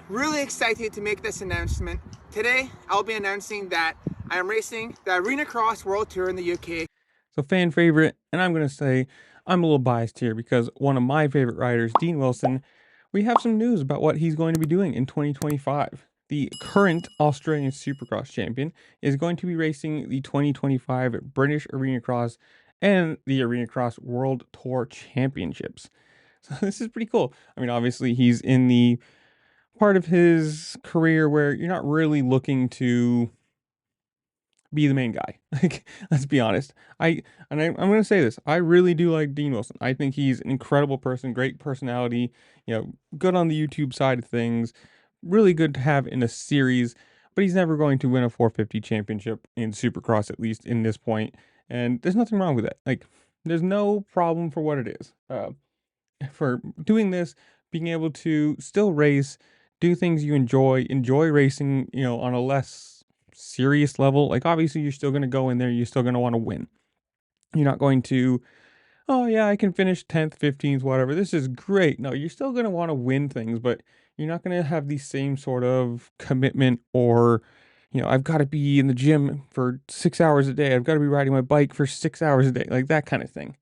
Really excited to make this announcement. Today, I'll be announcing that I am racing the Arenacross World Tour in the UK. So fan favorite, and I'm going to say I'm a little biased here because one of my favorite riders, Dean Wilson, we have some news about what he's going to be doing in 2025. The current Australian Supercross champion is going to be racing the 2025 British Arenacross and the Arenacross World Tour Championships. So this is pretty cool. I mean, obviously he's in the part of his career where you're not really looking to be the main guy. Like, let's be honest. I'm going to say this. I really do like Dean Wilson. I think he's an incredible person, great personality, good on the YouTube side of things, really good to have in a series, but he's never going to win a 450 championship in Supercross, at least in this point. And there's nothing wrong with that. Like, there's no problem for what it is. For doing this, being able to still race, do things you enjoy racing, on a less serious level. Like, obviously you're still going to go in there, you're still going to want to win. You're not going to, oh yeah, I can finish 10th, 15th, whatever, this is great. No, you're still going to want to win things, but you're not going to have the same sort of commitment or, I've got to be in the gym for 6 hours a day, I've got to be riding my bike for 6 hours a day, like that kind of thing.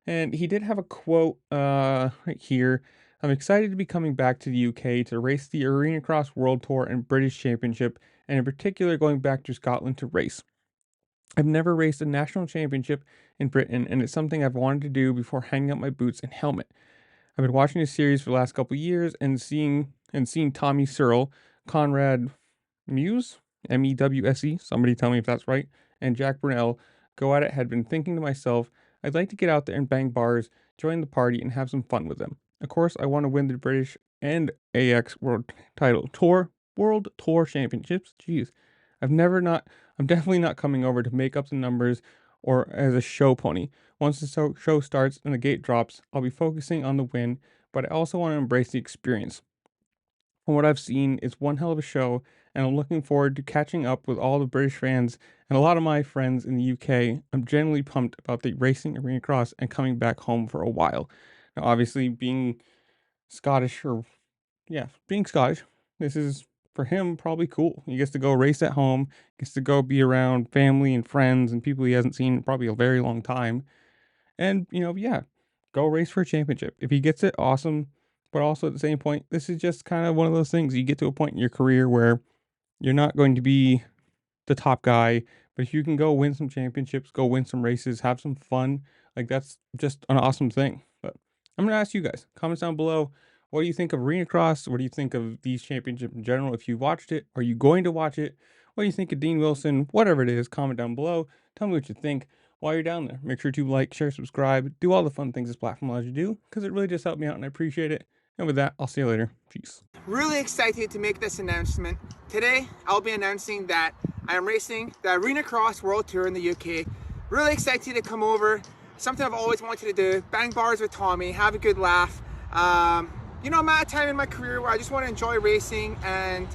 And he did have a quote right here. I'm excited to be coming back to the UK to race the Arenacross World Tour and British Championship, and in particular going back to Scotland to race. I've never raced a national championship in Britain, and it's something I've wanted to do before hanging up my boots and helmet. I've been watching this series for the last couple of years and seeing Tommy Searle, Conrad Mewse, Mewse, somebody tell me if that's right, and Jack Brunel go at it. Had been thinking to myself, I'd like to get out there and bang bars, join the party, and have some fun with them. Of course, I want to win the British and AX World Tour Championships. Jeez, I'm definitely not coming over to make up the numbers or as a show pony. Once the show starts and the gate drops, I'll be focusing on the win, but I also want to embrace the experience. From what I've seen, it's one hell of a show, and I'm looking forward to catching up with all the British fans and a lot of my friends in the UK. I'm genuinely pumped about the racing Arenacross and coming back home for a while. Now, obviously, being Scottish, this is for him probably cool. He gets to go race at home, gets to go be around family and friends and people he hasn't seen in probably a very long time. And, go race for a championship. If he gets it, awesome. But also at the same point, this is just kind of one of those things. You get to a point in your career where you're not going to be the top guy, but if you can go win some championships, go win some races, have some fun, like that's just an awesome thing. But I'm going to ask you guys, comments down below. What do you think of Arenacross? What do you think of these championships in general? If you watched it, are you going to watch it? What do you think of Dean Wilson? Whatever it is, comment down below. Tell me what you think while you're down there. Make sure to like, share, subscribe, do all the fun things this platform allows you to do, because it really just helped me out and I appreciate it. And with that, I'll see you later. Peace. Really excited to make this announcement. Today, I'll be announcing that I am racing the Arenacross World Tour in the UK. Really excited to come over. Something I've always wanted to do. Bang bars with Tommy, have a good laugh. I'm at a time in my career where I just want to enjoy racing and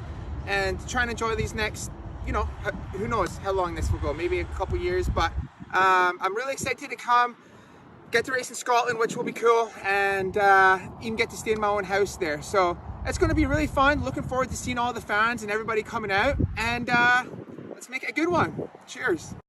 try and enjoy these next, who knows how long this will go, maybe a couple years, but I'm really excited to come, get to race in Scotland, which will be cool, and even get to stay in my own house there. So it's going to be really fun. Looking forward to seeing all the fans and everybody coming out, and let's make it a good one. Cheers.